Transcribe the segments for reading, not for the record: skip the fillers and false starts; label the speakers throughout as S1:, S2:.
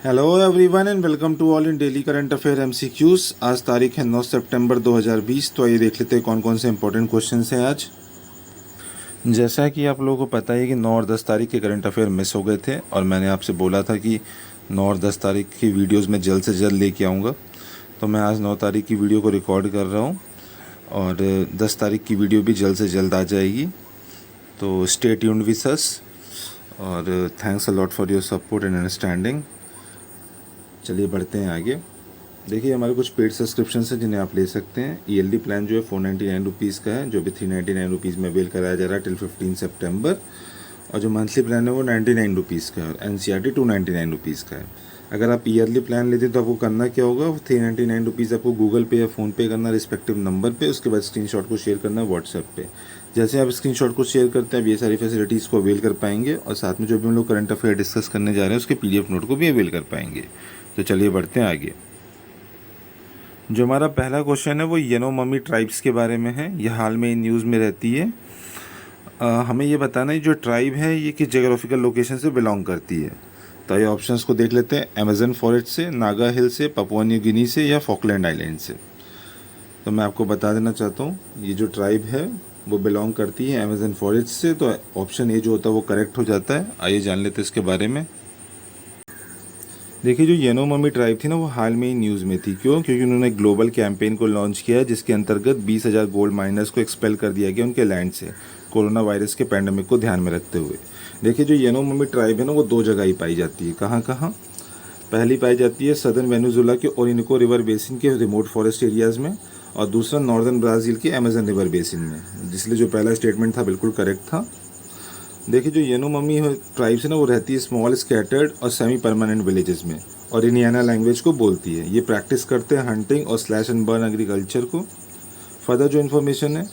S1: Hello everyone and welcome to all in daily current affair MCQs. आज तारीख है 9 सितंबर 2020। तो आइए देख लेते हैं कौन कौन से इंपॉर्टेंट क्वेश्चंस हैं आज। जैसा कि आप लोगों को पता है कि 9 और 10 तारीख के करंट अफेयर मिस हो गए थे और मैंने आपसे बोला था कि 9 और 10 तारीख की वीडियोस मैं जल्द से जल्द लेके आऊँगा। तो मैं आज 9 तारीख की वीडियो को रिकॉर्ड कर रहा हूँ और 10 तारीख की वीडियो भी जल्द से जल्द आ जाएगी। तो स्टे ट्यून्ड विद अस और thanks a lot for your support and understanding. चलिए बढ़ते हैं आगे। देखिए हमारे कुछ पेड सब्सक्रिप्शन हैं जिन्हें आप ले सकते हैं। ईएलडी प्लान जो है 499 रुपीज़ का है, जो भी 399 रुपीज़ में अवेल कराया जा रहा है टिल 15 सितंबर। और जो मंथली प्लान है वो 99 रुपीज़ का है और एनसीईआरटी 299 रुपीज़ का है। अगर आप ईयरली प्लान लेते हैं तो आपको करना क्या होगा, 399 रुपीज़ आपको गूगल पे या फ़ोनपे करना रिस्पेक्टिव नंबर पे। उसके बाद स्क्रीनशॉट को शेयर करना है व्हाट्सएप पे। जैसे आप स्क्रीनशॉट को शेयर करते हैं आप ये सारी फैसिलिटीज़ को अवेल कर पाएंगे और साथ में जो भी हम लोग करंट अफेयर डिस्कस करने जा रहे हैं उसके पीडीएफ नोट को भी अवेल कर पाएंगे। तो चलिए बढ़ते हैं आगे। जो हमारा पहला क्वेश्चन है वो यानोमामी ट्राइब्स के बारे में है। यह हाल में न्यूज़ में रहती है। हमें ये बताना है जो ट्राइब है ये किस जोग्राफिकल लोकेशन से बिलोंग करती है। तो ये ऑप्शंस को देख लेते हैं। अमेजन फॉरेस्ट से, नागा हिल से, पपुआ न्यू गिनी से या फॉकलैंड आइलैंड से। तो मैं आपको बता देना चाहता हूँ ये जो ट्राइब है वो बिलोंग करती है अमेजन फॉरेस्ट से। तो ऑप्शन ए जो होता है वो करेक्ट हो जाता है। आइए जान लेते हैं इसके बारे में। देखिए जो यानोमामी ट्राइब थी ना वो हाल में ही न्यूज़ में थी। क्यों? क्योंकि उन्होंने ग्लोबल कैंपेन को लॉन्च किया है जिसके अंतर्गत 20,000 गोल्ड माइनर्स को एक्सपेल कर दिया गया उनके लैंड से, कोरोना वायरस के पैंडेमिक को ध्यान में रखते हुए। देखिए जो यानोमामी ट्राइब है ना वो दो जगह ही पाई जाती है। कहाँ कहाँ? पहली पाई जाती है सदर्न वेनेजुएला के ओरिनको रिवर बेसिन के रिमोट फॉरेस्ट एरियाज़ में और दूसरा नॉर्दर्न ब्राज़ील के अमेजन रिवर बेसिन में। जिसलिए जो पहला स्टेटमेंट था बिल्कुल करेक्ट था। देखिए जो यानोमामी ट्राइब्स है ना वो रहती है स्मॉल स्कैटर्ड और सेमी परमानेंट विलेजेस में और इनियाना लैंग्वेज को बोलती है। ये प्रैक्टिस करते हैं हंटिंग और स्लैश एंड बर्न एग्रीकल्चर को। फर्दर जो इन्फॉर्मेशन है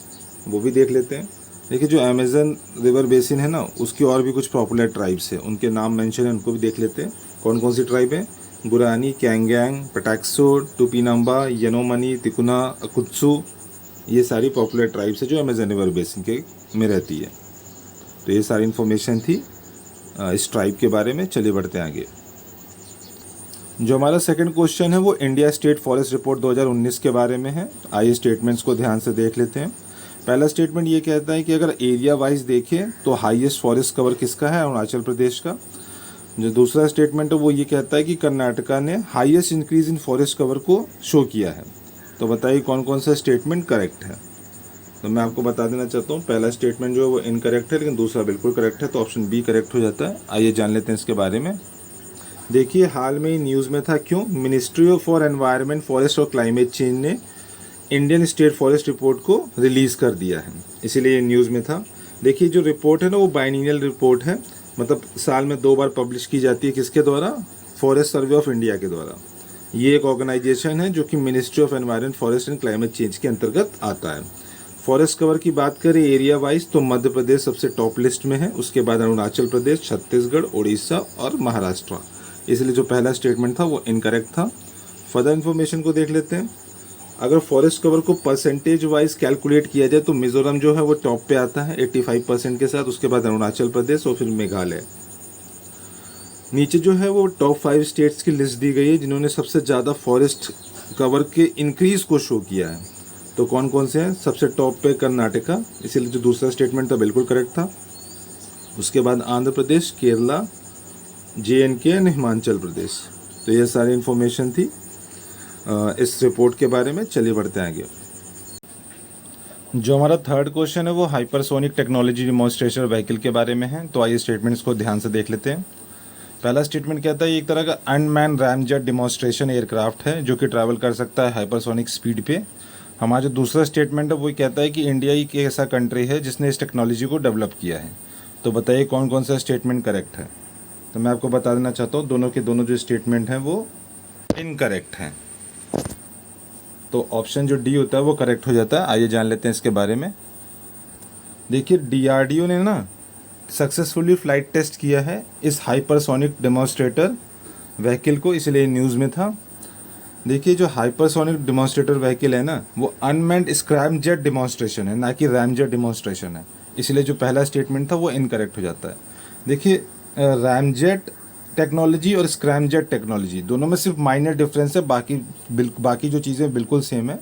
S1: वो भी देख लेते हैं। देखिए जो अमेजन रिवर बेसिन है ना उसकी और भी कुछ पॉपुलर ट्राइब्स है, उनके नाम मेंशन है, उनको भी देख लेते हैं। कौन कौन सी ट्राइब है? गुरानी, कैंगैंग, पटाक्सो, टुपीनाम्बा, यनोमनी, तिकुना, अकुत्सु। ये सारी पॉपुलर ट्राइब्स है जो अमेजन रिवर बेसिन के में रहती है। तो ये सारी इन्फॉर्मेशन थी इस ट्राइब के बारे में। चलिए बढ़ते हैं आगे। जो हमारा सेकंड क्वेश्चन है वो इंडिया स्टेट फॉरेस्ट रिपोर्ट 2019 के बारे में है। आइए स्टेटमेंट्स को ध्यान से देख लेते हैं। पहला स्टेटमेंट ये कहता है कि अगर एरिया वाइज देखें तो हाईएस्ट फॉरेस्ट कवर किसका है? अरुणाचल प्रदेश का। जो दूसरा स्टेटमेंट है वो ये कहता है कि कर्नाटका ने highest increase in forest cover को शो किया है। तो बताइए कौन कौन सा स्टेटमेंट करेक्ट है। तो मैं आपको बता देना चाहता हूँ पहला स्टेटमेंट जो है वो इनकरेक्ट है लेकिन दूसरा बिल्कुल करेक्ट है। तो ऑप्शन बी करेक्ट हो जाता है। आइए जान लेते हैं इसके बारे में। देखिए हाल में ही न्यूज़ में था। क्यों? Ministry of for environment, forest और क्लाइमेट चेंज ने इंडियन स्टेट फॉरेस्ट रिपोर्ट को रिलीज़ कर दिया है, इसीलिए ये न्यूज़ में था। देखिए जो रिपोर्ट है ना वो बाइनियल रिपोर्ट है, मतलब साल में 2 बार पब्लिश की जाती है। किसके द्वारा? फॉरेस्ट सर्वे ऑफ इंडिया के द्वारा। ये एक ऑर्गेनाइजेशन है जो कि ministry of environment, forest and climate change के अंतर्गत आता है। फॉरेस्ट कवर की बात करें एरिया वाइज तो मध्य प्रदेश सबसे टॉप लिस्ट में है, उसके बाद अरुणाचल प्रदेश, छत्तीसगढ़, उड़ीसा और महाराष्ट्र। इसलिए जो पहला स्टेटमेंट था वो इनकरेक्ट था। फर्दर इन्फॉर्मेशन को देख लेते हैं। अगर फॉरेस्ट कवर को परसेंटेज वाइज कैलकुलेट किया जाए तो मिजोरम जो है वो टॉप पे आता है 85% के साथ, उसके बाद अरुणाचल प्रदेश और फिर मेघालय। नीचे जो है वो टॉप 5 स्टेट्स की लिस्ट दी गई है जिन्होंने सबसे ज़्यादा फॉरेस्ट कवर के इंक्रीज को शो किया है। तो कौन कौन से हैं? सबसे टॉप पे कर्नाटका, इसीलिए जो दूसरा स्टेटमेंट था बिल्कुल करेक्ट था। उसके बाद आंध्र प्रदेश, केरला, JNK एंड हिमाचल प्रदेश। तो ये सारी इन्फॉर्मेशन थी इस रिपोर्ट के बारे में। चलिए बढ़ते हैं आगे। जो हमारा थर्ड क्वेश्चन है वो हाइपरसोनिक टेक्नोलॉजी डिमॉन्स्ट्रेशन व्हीकल के बारे में है। तो आइए स्टेटमेंट्स को ध्यान से देख लेते हैं। पहला स्टेटमेंट कहता है एक तरह का अनमैन रैमजेट डिमॉन्स्ट्रेशन एयरक्राफ्ट है जो कि ट्रैवल कर सकता है हाइपरसोनिक स्पीड पे। हमारा जो दूसरा स्टेटमेंट है वो कहता है कि इंडिया ही एक ऐसा कंट्री है जिसने इस टेक्नोलॉजी को डेवलप किया है। तो बताइए कौन कौन सा स्टेटमेंट करेक्ट है। तो मैं आपको बता देना चाहता हूँ दोनों के दोनों जो स्टेटमेंट हैं वो इनकरेक्ट हैं। तो ऑप्शन जो डी होता है वो करेक्ट हो जाता है। आइए जान लेते हैं इसके बारे में। देखिए DRDO ने ना सक्सेसफुली फ्लाइट टेस्ट किया है इस हाइपरसोनिक डेमोन्स्ट्रेटर व्हीकल को, इसलिए न्यूज़ में था। देखिए जो हाइपरसोनिक डेमोन्स्ट्रेटर व्हीकल है ना वो अनमैन्ड स्क्रैमजेट डेमोन्स्ट्रेशन है, ना कि रैमजेट डेमोन्स्ट्रेशन है। इसलिए जो पहला स्टेटमेंट था वो इनकरेक्ट हो जाता है। देखिए रैमजेट टेक्नोलॉजी और स्क्रैमजेट टेक्नोलॉजी दोनों में सिर्फ माइनर डिफरेंस है, बाकी जो चीज़ें बिल्कुल सेम है।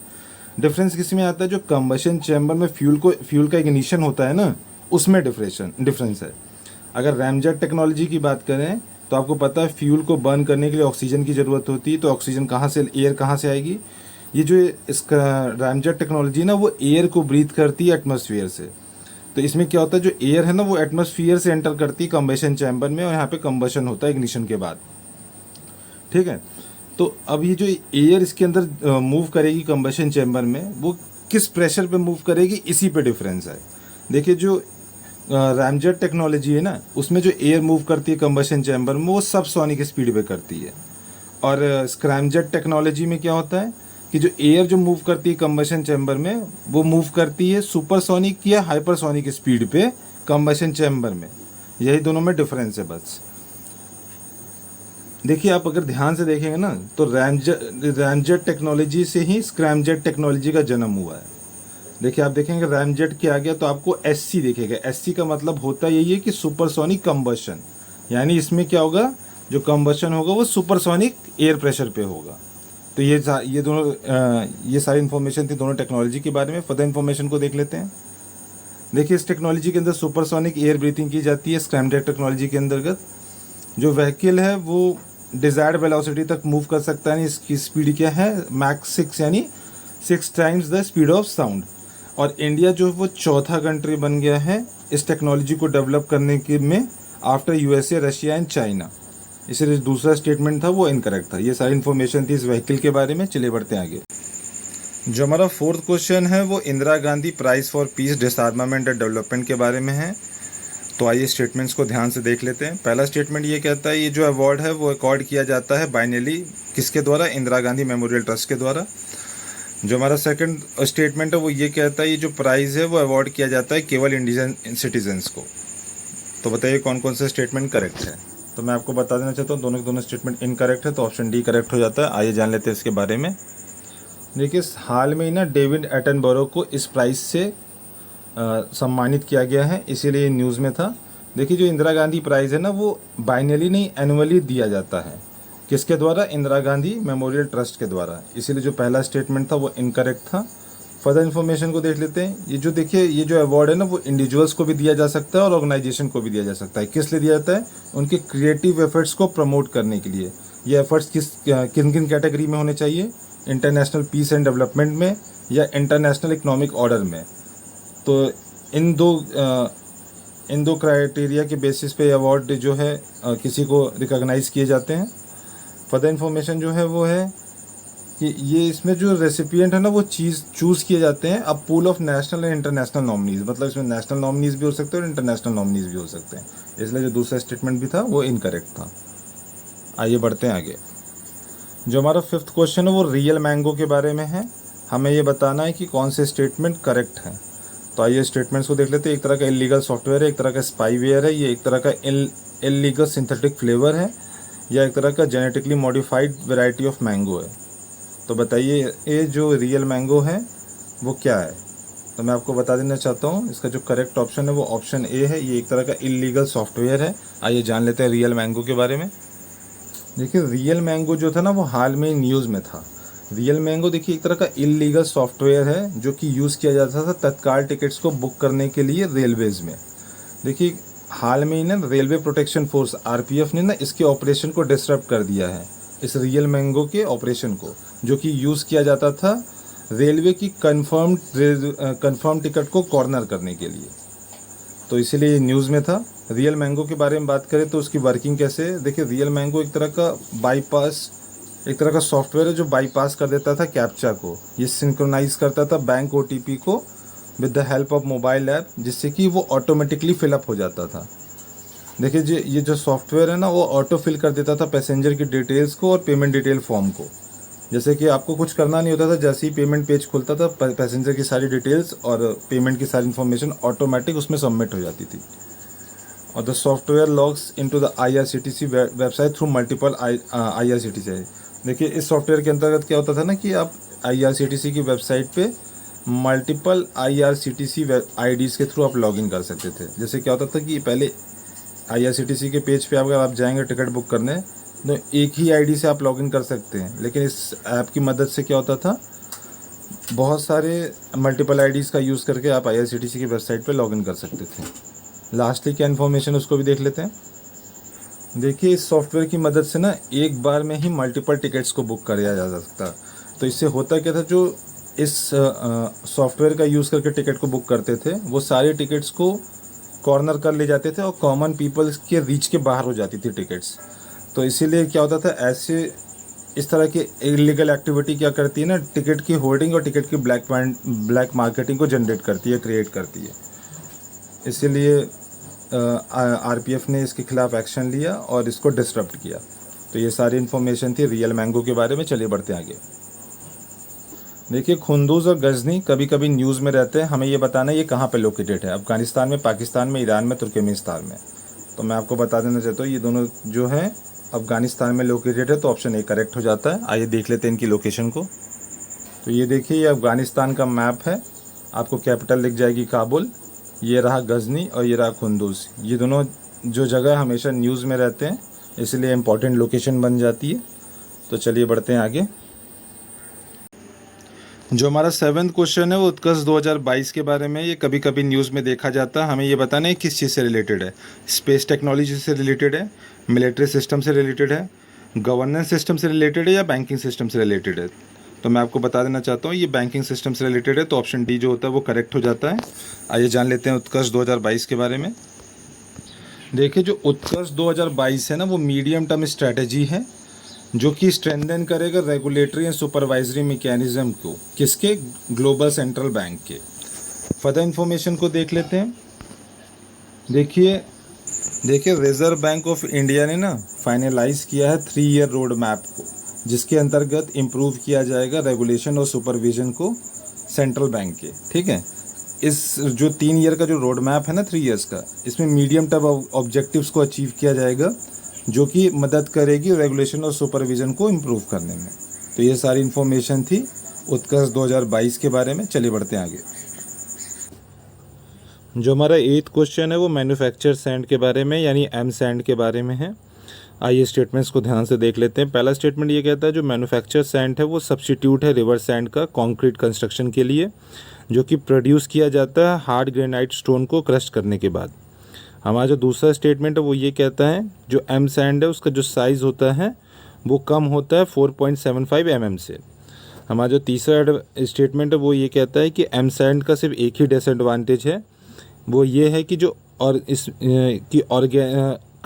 S1: डिफरेंस किस में आता है, जो कंबशन चैम्बर में फ्यूल का इग्निशन होता है ना, उसमें डिफरेंस है। अगर रैमजेट टेक्नोलॉजी की बात करें तो आपको पता है फ्यूल को बर्न करने के लिए ऑक्सीजन की ज़रूरत होती है, तो ऑक्सीजन कहाँ से, एयर कहाँ से आएगी। ये जो इसका रैमजेट टेक्नोलॉजी ना, वो एयर को ब्रीथ करती है एटमॉस्फेयर से। तो इसमें क्या होता है, जो एयर है ना वो एटमॉस्फेयर से एंटर करती है कंबशन चैम्बर में, और यहाँ पे कंबशन होता है इग्निशन के बाद। ठीक है, तो अब ये जो एयर इसके अंदर मूव करेगी कंबशन चैम्बर में, वो किस प्रेशर पे मूव करेगी, इसी पे डिफरेंस है। देखिए जो रैमजेट टेक्नोलॉजी है ना, उसमें जो एयर मूव करती है कंबशन चैम्बर में, वो सब सोनिक स्पीड पे करती है। और स्क्रैमजेट टेक्नोलॉजी में क्या होता है कि जो एयर जो मूव करती है कंबशन चैम्बर में, वो मूव करती है सुपरसोनिक या हाइपरसोनिक स्पीड पे कंबशन चैम्बर में। यही दोनों में डिफरेंस है बस। देखिए आप अगर ध्यान से देखेंगे ना, तो रैमजेट टेक्नोलॉजी से ही स्क्रैमजेट टेक्नोलॉजी का जन्म हुआ है। देखिए आप देखेंगे रैमजेट के आगे तो आपको SC दिखेगा। SC का मतलब होता यही है कि सुपरसोनिक कंबशन, यानी इसमें क्या होगा, जो कंबशन होगा वो सुपरसोनिक एयर प्रेशर पे होगा। तो ये दोनों ये सारी इन्फॉर्मेशन थी दोनों टेक्नोलॉजी के बारे में। फर्दर इन्फॉर्मेशन को देख लेते हैं। देखिए इस टेक्नोलॉजी के अंदर सुपरसोनिक एयर ब्रीथिंग की जाती है स्क्रैमजेट टेक्नोलॉजी के अंतर्गत। जो व्हीकल है वो डिज़ायर्ड वेलोसिटी तक मूव कर सकता है, इसकी स्पीड क्या है, मैक्स 6, यानी 6 times the speed of sound. और इंडिया जो वो चौथा कंट्री बन गया है इस टेक्नोलॉजी को डेवलप करने के में, after USA, Russia and China. इसलिए दूसरा स्टेटमेंट था वो इनकरेक्ट था। ये सारी इन्फॉर्मेशन थी इस व्हीकल के बारे में। चलिए बढ़ते हैं आगे। जो हमारा फोर्थ क्वेश्चन है वो Indira Gandhi prize for piece, डिसआर्मामेंट and development के बारे में है। तो आइए स्टेटमेंट्स को ध्यान से देख लेते हैं। पहला स्टेटमेंट ये कहता है, ये जो अवार्ड है वो अकॉर्ड किया जाता है बाइनली, किसके द्वारा, इंदिरा गांधी मेमोरियल ट्रस्ट के द्वारा। जो हमारा सेकंड स्टेटमेंट है वो ये कहता है, ये जो प्राइज़ है वो अवार्ड किया जाता है केवल इंडियन सिटीजन्स को। तो बताइए कौन कौन सा स्टेटमेंट करेक्ट है। तो मैं आपको बता देना चाहता हूँ दोनों के दोनों स्टेटमेंट इनकरेक्ट है, तो ऑप्शन डी करेक्ट हो जाता है। आइए जान लेते हैं इसके बारे में। देखिए हाल में ही ना डेविड एटनबरो को इस प्राइज़ से सम्मानित किया गया है, इसीलिए न्यूज़ में था। देखिए जो इंदिरा गांधी प्राइज़ है ना, वो बाइनली नहीं एनुअली दिया जाता है। किसके द्वारा, इंदिरा गांधी मेमोरियल ट्रस्ट के द्वारा। इसीलिए जो पहला स्टेटमेंट था वो इनकरेक्ट था। फर्दर इन्फॉर्मेशन को देख लेते हैं। ये जो देखिए ये जो अवार्ड है ना, वो इंडिविजुअल्स को भी दिया जा सकता है और ऑर्गेनाइजेशन को भी दिया जा सकता है। किस लिए दिया जाता है, उनके क्रिएटिव एफर्ट्स को प्रमोट करने के लिए। ये एफर्ट्स किन किन कैटेगरी में होने चाहिए, इंटरनेशनल पीस एंड डेवलपमेंट में या इंटरनेशनल इकोनॉमिक ऑर्डर में। तो इन दो क्राइटेरिया के बेसिस पे अवार्ड जो है किसी को रिकॉग्नाइज़ किए जाते हैं। फर्दर इन्फॉर्मेशन जो है वो है कि ये इसमें जो रेसिपिएंट है ना, वो चूज़ किए जाते हैं अब pool of national and international nominees. मतलब इसमें नेशनल नॉमिनीज़ भी हो सकते हैं और इंटरनेशनल नॉमिनीज़ भी हो सकते हैं। इसलिए जो दूसरा स्टेटमेंट भी था वो इनकरेक्ट था। आइए बढ़ते हैं आगे। जो हमारा फिफ्थ क्वेश्चन है वो रियल मैंगो के बारे में है। हमें ये बताना है कि कौन से स्टेटमेंट करेक्ट हैं। तो आइए स्टेटमेंट्स को देख लेते हैं। एक तरह का इलीगल सॉफ्टवेयर है, एक तरह का स्पाईवेयर है, ये एक तरह का इलीगल सिंथेटिक फ्लेवर है, या एक तरह का genetically modified variety of mango है। तो बताइए ये जो रियल मैंगो है वो क्या है। तो मैं आपको बता देना चाहता हूँ, इसका जो करेक्ट ऑप्शन है वो ऑप्शन ए है। ये एक तरह का इलीगल सॉफ्टवेयर है। आइए जान लेते हैं रियल मैंगो के बारे में। देखिए रियल मैंगो जो था ना, वो हाल में न्यूज़ में था। रियल मैंगो देखिए एक तरह का इलीगल सॉफ्टवेयर है जो कि यूज़ किया जाता था तत्काल टिकट्स को बुक करने के लिए रेलवेज़ में। देखिए हाल में ही ना रेलवे प्रोटेक्शन फोर्स RPF ने ना इसके ऑपरेशन को डिसरप्ट कर दिया है, इस रियल मैंगो के ऑपरेशन को, जो कि यूज़ किया जाता था रेलवे की कंफर्म टिकट को कॉर्नर करने के लिए। तो इसीलिए न्यूज़ में था। रियल मैंगो के बारे में बात करें तो उसकी वर्किंग कैसे है। देखिए रियल मैंगो एक तरह का सॉफ्टवेयर है जो बाईपास कर देता था कैप्चा को। ये सिंक्रोनाइज करता था बैंक OTP को with the help of mobile app, जिससे कि वो ऑटोमेटिकली फिलअप हो जाता था। देखिए ये जो सॉफ्टवेयर है ना, वो ऑटो फिल कर देता था पैसेंजर की डिटेल्स को और पेमेंट डिटेल फॉर्म को। जैसे कि आपको कुछ करना नहीं होता था, जैसे ही पेमेंट पेज खुलता था पैसेंजर की सारी डिटेल्स और पेमेंट की सारी इन्फॉर्मेशन ऑटोमेटिक उसमें सबमिट हो जाती थी। और the software logs into the IRCTC website through multiple IRCTC। देखिए इस सॉफ्टवेयर के अंतर्गत क्या होता था ना कि आप IRCTC की वेबसाइट पे मल्टीपल IRCTC IDs के थ्रू आप लॉगिन कर सकते थे। जैसे क्या होता था कि पहले IRCTC के पेज पे अगर आप जाएंगे टिकट बुक करने तो एक ही आईडी से आप लॉगिन कर सकते हैं, लेकिन इस ऐप की मदद से क्या होता था, बहुत सारे मल्टीपल आईडीज़ का यूज़ करके आप IRCTC की वेबसाइट पे लॉगिन कर सकते थे। लास्टली क्या इन्फॉर्मेशन उसको भी देख लेते हैं। देखिए इस सॉफ्टवेयर की मदद से ना एक बार में ही मल्टीपल टिकट्स को बुक किया जा सकता। तो इससे होता क्या था, जो इस सॉफ्टवेयर का यूज़ करके टिकट को बुक करते थे वो सारे टिकट्स को कॉर्नर कर ले जाते थे और कॉमन पीपल्स के रीच के बाहर हो जाती थी टिकट्स। तो इसीलिए क्या होता था, ऐसे इस तरह की इलीगल एक्टिविटी क्या करती है ना, टिकट की होर्डिंग और टिकट की ब्लैक मार्केटिंग को जनरेट करती है, क्रिएट करती है। इसीलिए RPF ने इसके खिलाफ एक्शन लिया और इसको डिसरप्ट किया। तो ये सारी इन्फॉर्मेशन थी रियल मैंगो के बारे में। चलिए बढ़ते हैं आगे। देखिए खुंदूज और गजनी कभी कभी न्यूज़ में रहते हैं, हमें ये बताना है ये कहाँ पे लोकेटेड है, अफगानिस्तान में, पाकिस्तान में, ईरान में, तुर्कमेनिस्तान में। तो मैं आपको बता देना चाहता हूँ ये दोनों जो हैं अफगानिस्तान में लोकेटेड है, तो ऑप्शन ए करेक्ट हो जाता है। आइए देख लेते हैं इनकी लोकेशन को। तो ये देखिए ये अफगानिस्तान का मैप है, आपको कैपिटल दिख जाएगी काबुल, ये रहा गजनी और ये रहा खुंदूज। ये दोनों जो जगह हमेशा न्यूज़ में रहते हैं, इसलिए इम्पॉर्टेंट लोकेशन बन जाती है। तो चलिए बढ़ते हैं आगे। जो हमारा 7th क्वेश्चन है वो उत्कर्ष 2022 के बारे में। ये कभी कभी न्यूज़ में देखा जाता है, हमें ये बताना है किस चीज़ से रिलेटेड है। स्पेस टेक्नोलॉजी से रिलेटेड है, मिलिट्री सिस्टम से रिलेटेड है, गवर्नेंस सिस्टम से रिलेटेड है या बैंकिंग सिस्टम से रिलेटेड है। तो मैं आपको बता देना चाहता हूँ ये बैंकिंग सिस्टम से रिलेटेड है, तो ऑप्शन डी जो होता है वो करेक्ट हो जाता है। आइए जान लेते हैं उत्कर्ष 2022 के बारे में। देखिए जो उत्कर्ष 2022 है ना वो मीडियम टर्म स्ट्रैटेजी है जो कि स्ट्रेंथन करेगा रेगुलेटरी एंड सुपरवाइजरी मैकेनिज्म को, किसके, ग्लोबल सेंट्रल बैंक के। फर्दर इन्फॉर्मेशन को देख लेते हैं। देखिए रिजर्व बैंक ऑफ इंडिया ने ना फाइनलाइज किया है 3 ईयर रोड मैप को, जिसके अंतर्गत इम्प्रूव किया जाएगा रेगुलेशन और सुपरविजन को सेंट्रल बैंक के। ठीक है, इस जो 3 ईयर का जो रोड मैप है ना 3 ईयर्स का, इसमें मीडियम टर्म ऑब्जेक्टिव्स को अचीव किया जाएगा जो कि मदद करेगी रेगुलेशन और सुपरविजन को इम्प्रूव करने में। तो ये सारी इन्फॉर्मेशन थी उत्कर्ष 2022 के बारे में। चलिए बढ़ते हैं आगे। जो हमारा 8th क्वेश्चन है वो मैन्युफैक्चर सैंड के बारे में यानी एम सैंड के बारे में है। आइए स्टेटमेंट्स को ध्यान से देख लेते हैं। पहला स्टेटमेंट ये कहता है जो मैन्युफैक्चर सैंड है वो सब्स्टिट्यूट है रिवर सैंड का कंक्रीट कंस्ट्रक्शन के लिए, जो कि प्रोड्यूस किया जाता है हार्ड ग्रेनाइट स्टोन को क्रश करने के बाद। हमारा जो दूसरा स्टेटमेंट है वो ये कहता है जो एम सैंड है उसका जो साइज़ होता है वो कम होता है 4.75 mm से। हमारा जो तीसरा स्टेटमेंट है वो ये कहता है कि एम सैंड का सिर्फ एक ही डिसएडवांटेज है, वो ये है कि जो और इस कि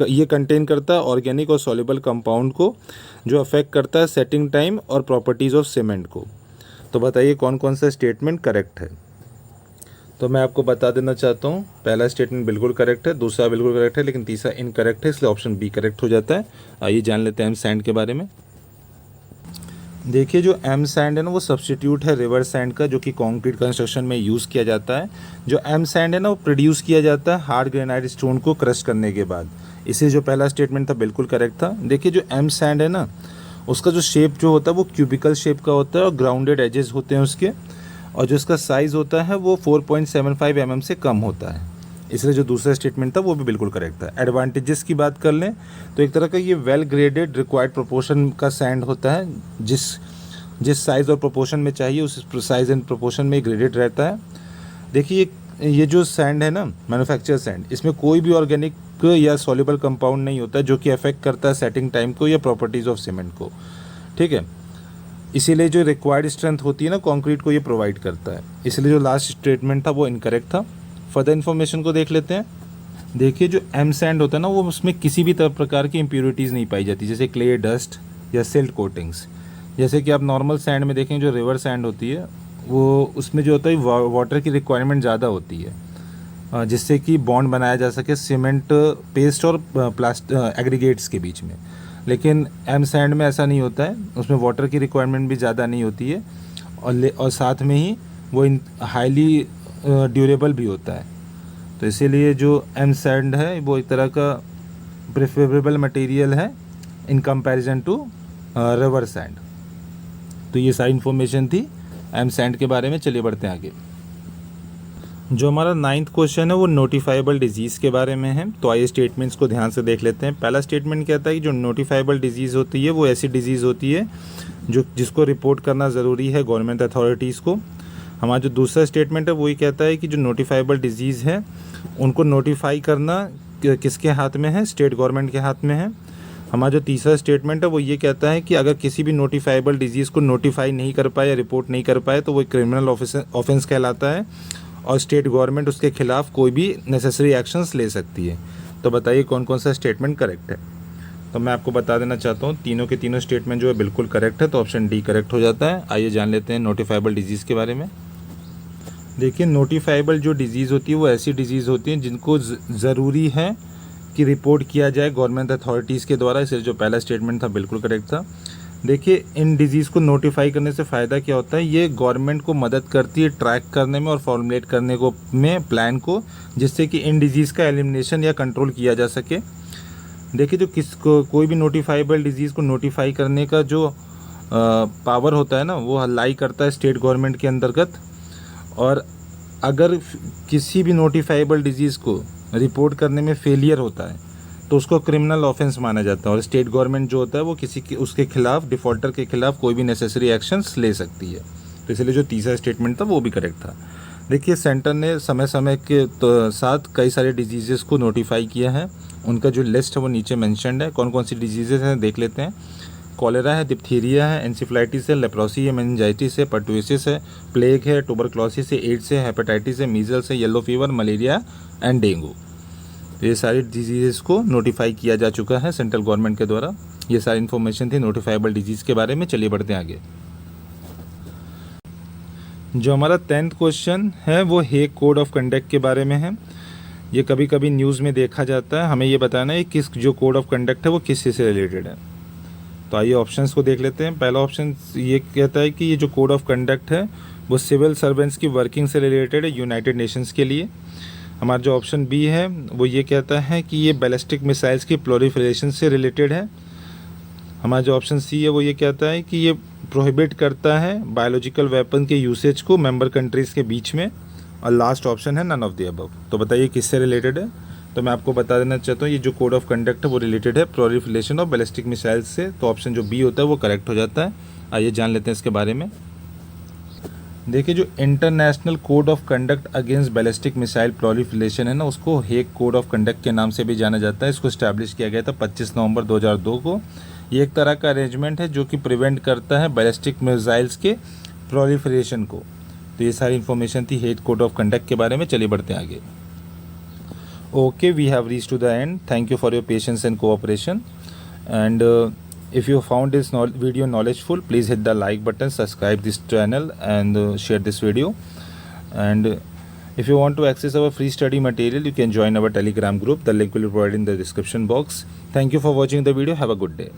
S1: ये कंटेन करता है ऑर्गेनिक और सॉल्युबल कंपाउंड को, जो अफेक्ट करता है सेटिंग टाइम और प्रॉपर्टीज़ ऑफ सीमेंट को। तो बताइए कौन कौन सा स्टेटमेंट करेक्ट है। तो मैं आपको बता देना चाहता हूँ पहला स्टेटमेंट बिल्कुल करेक्ट है, दूसरा बिल्कुल करेक्ट है, लेकिन तीसरा इनकरेक्ट है, इसलिए ऑप्शन बी करेक्ट हो जाता है। आइए जान लेते हैं एम सैंड के बारे में। देखिए जो एम सैंड है ना वो सब्स्टिट्यूट है रिवर सैंड का, जो कि कंक्रीट कंस्ट्रक्शन में यूज़ किया जाता है। जो एम सैंड है ना वो प्रोड्यूस किया जाता है हार्ड ग्रेनाइट स्टोन को क्रश करने के बाद। इसलिए जो पहला स्टेटमेंट था बिल्कुल करेक्ट था। देखिए जो एम सैंड है ना उसका जो शेप जो होता है वो क्यूबिकल शेप का होता है और ग्राउंडेड एजेस होते हैं उसके, और जो इसका साइज़ होता है वो 4.75 mm से कम होता है। इसलिए जो दूसरा स्टेटमेंट था वो भी बिल्कुल करेक्ट था। एडवांटेजेस की बात कर लें तो एक तरह का ये वेल ग्रेडेड रिक्वायर्ड प्रोपोर्शन का सैंड होता है, जिस साइज़ और प्रोपोर्शन में चाहिए उस साइज़ एंड प्रोपोर्शन में ग्रेडेड रहता है। देखिए ये जो सैंड है ना मैन्युफैक्चर सैंड, इसमें कोई भी ऑर्गेनिक या सॉल्युबल कंपाउंड नहीं होता जो कि अफेक्ट करता है सेटिंग टाइम को या प्रॉपर्टीज़ ऑफ सीमेंट को। ठीक है, इसीलिए जो रिक्वायर्ड स्ट्रेंथ होती है ना कंक्रीट को ये प्रोवाइड करता है। इसलिए जो लास्ट स्टेटमेंट था वो इनकरेक्ट था। फर्दर इन्फॉर्मेशन को देख लेते हैं। देखिए जो एम सैंड होता है ना वो उसमें किसी भी प्रकार की इम्प्योरिटीज़ नहीं पाई जाती, जैसे क्ले, डस्ट या सिल्ट कोटिंग्स। जैसे कि आप नॉर्मल सैंड में देखें जो रिवर सैंड होती है वो उसमें जो होता है वाटर की रिक्वायरमेंट ज़्यादा होती है, जिससे कि बॉन्ड बनाया जा सके सीमेंट पेस्ट और एग्रीगेट्स के बीच में। लेकिन एम सैंड में ऐसा नहीं होता है, उसमें वाटर की रिक्वायरमेंट भी ज़्यादा नहीं होती है और साथ में ही वो हाईली ड्यूरेबल भी होता है। तो इसीलिए जो एम सैंड है वो एक तरह का प्रेफरेबल मटेरियल है in comparison to river sand. तो ये सारी इन्फॉर्मेशन थी एम सैंड के बारे में। चलिए बढ़ते हैं आगे। जो हमारा 9th क्वेश्चन है वो नोटिफाइबल डिजीज़ के बारे में है। तो आइए स्टेटमेंट्स को ध्यान से देख लेते हैं। पहला स्टेटमेंट कहता है कि जो नोटिफाइबल डिजीज़ होती है वो ऐसी डिजीज़ होती है जिसको रिपोर्ट करना ज़रूरी है गवर्नमेंट अथॉरिटीज़ को। हमारा जो दूसरा स्टेटमेंट है वही कहता है कि जो नोटिफाइबल डिजीज़ है उनको नोटिफाई करना किसके हाथ में है, स्टेट गवर्नमेंट के हाथ में है। हमारा जो तीसरा स्टेटमेंट है वो ये कहता है कि अगर किसी भी नोटिफाइबल डिजीज़ को नोटिफाई नहीं कर पाए या रिपोर्ट नहीं कर पाए तो वो क्रिमिनल ऑफेंस कहलाता है और स्टेट गवर्नमेंट उसके खिलाफ कोई भी नेसेसरी एक्शंस ले सकती है। तो बताइए कौन कौन सा स्टेटमेंट करेक्ट है। तो मैं आपको बता देना चाहता हूँ तीनों के तीनों स्टेटमेंट जो है बिल्कुल करेक्ट है, तो ऑप्शन डी करेक्ट हो जाता है। आइए जान लेते हैं नोटिफाइबल डिजीज़ के बारे में। देखिए, नोटिफाइबल जो डिजीज़ होती है वो ऐसी डिजीज़ होती है जिनको ज़रूरी है कि रिपोर्ट किया जाए गवर्नमेंट अथॉरिटीज़ के द्वारा। इसलिए जो पहला स्टेटमेंट था बिल्कुल करेक्ट था। देखिए, इन डिजीज़ को नोटिफाई करने से फ़ायदा क्या होता है, ये गवर्नमेंट को मदद करती है ट्रैक करने में और फॉर्मुलेट करने को में प्लान को, जिससे कि इन डिजीज़ का एलिमिनेशन या कंट्रोल किया जा सके। देखिए, जो कोई भी नोटिफाइबल डिजीज़ को नोटिफाई करने का जो पावर होता है ना, वो लाई करता है स्टेट गवर्नमेंट के अंतर्गत। और अगर किसी भी नोटिफाइबल डिजीज़ को रिपोर्ट करने में फेलियर होता है तो उसको क्रिमिनल ऑफेंस माना जाता है और स्टेट गवर्नमेंट जो होता है वो उसके खिलाफ, डिफ़ॉल्टर के खिलाफ कोई भी नेसेसरी एक्शंस ले सकती है। तो इसलिए जो तीसरा स्टेटमेंट था वो भी करेक्ट था। देखिए, सेंटर ने समय समय के साथ कई सारे डिजीज़ेस को नोटिफाई किया है। उनका जो लिस्ट है वो नीचे मेंशन्ड है। कौन कौन सी डिजीज़ेस हैं देख लेते हैं। कॉलेरा है, डिप्थीरिया है, एंसेफ्लाइटिस है, लेप्रोसी है, मेनिंजाइटिस है, पर्टुसिस है, प्लेग है, ट्यूबरक्लोसिस है, एड्स है, हेपेटाइटिस है, मीजल्स है, yellow fever, malaria and dengue. तो ये सारी डिजीज़ को नोटिफाई किया जा चुका है सेंट्रल गवर्नमेंट के द्वारा। ये सारी इन्फॉर्मेशन थी नोटिफाइबल डिजीज़ के बारे में। चलिए बढ़ते हैं आगे। जो हमारा 10th क्वेश्चन है वो हेग कोड ऑफ कंडक्ट के बारे में है। ये कभी कभी न्यूज़ में देखा जाता है। हमें ये बताना है किस जो कोड ऑफ कंडक्ट है वो किस चीज़ से रिलेटेड है। तो आइए ऑप्शंस को देख लेते हैं। पहला ऑप्शन ये कहता है कि ये जो कोड ऑफ कंडक्ट है वो सिविल सर्वेंट्स की वर्किंग से रिलेटेड है यूनाइटेड नेशंस के लिए। हमारा जो ऑप्शन बी है वो ये कहता है कि ये बैलिस्टिक मिसाइल्स की प्रोलिफरेशन से रिलेटेड है। हमारा जो ऑप्शन सी है वो ये कहता है कि ये प्रोहिबिट करता है बायोलॉजिकल वेपन के यूसेज को मेंबर कंट्रीज़ के बीच में। और लास्ट ऑप्शन है नन ऑफ द अबव। तो बताइए किससे रिलेटेड है। तो मैं आपको बता देना चाहता हूँ ये जो कोड ऑफ कंडक्ट है वो रिलेटेड है प्रोलिफरेशन ऑफ बैलिस्टिक मिसाइल्स से। तो ऑप्शन जो बी होता है वो करेक्ट हो जाता है। आइए जान लेते हैं इसके बारे में। देखिए, जो international code of conduct against ballistic missile proliferation है ना, उसको हेग कोड ऑफ कंडक्ट के नाम से भी जाना जाता है। इसको इस्टेब्लिश किया गया था 25 नवंबर 2002 को। ये एक तरह का अरेंजमेंट है जो कि प्रिवेंट करता है बैलिस्टिक मिसाइल्स के प्रोलिफरेशन को। तो ये सारी इन्फॉर्मेशन थी हेग कोड ऑफ कंडक्ट के बारे में। चलिए बढ़ते हैं आगे। Okay, we have reached to the end. Thank you for your patience and cooperation. And if you found this video knowledgeful, please hit the like button, subscribe this channel, and share this video. And if you want to access our free study material, you can join our Telegram group. The link will be provided in the description box. Thank you for watching the video. Have a good day.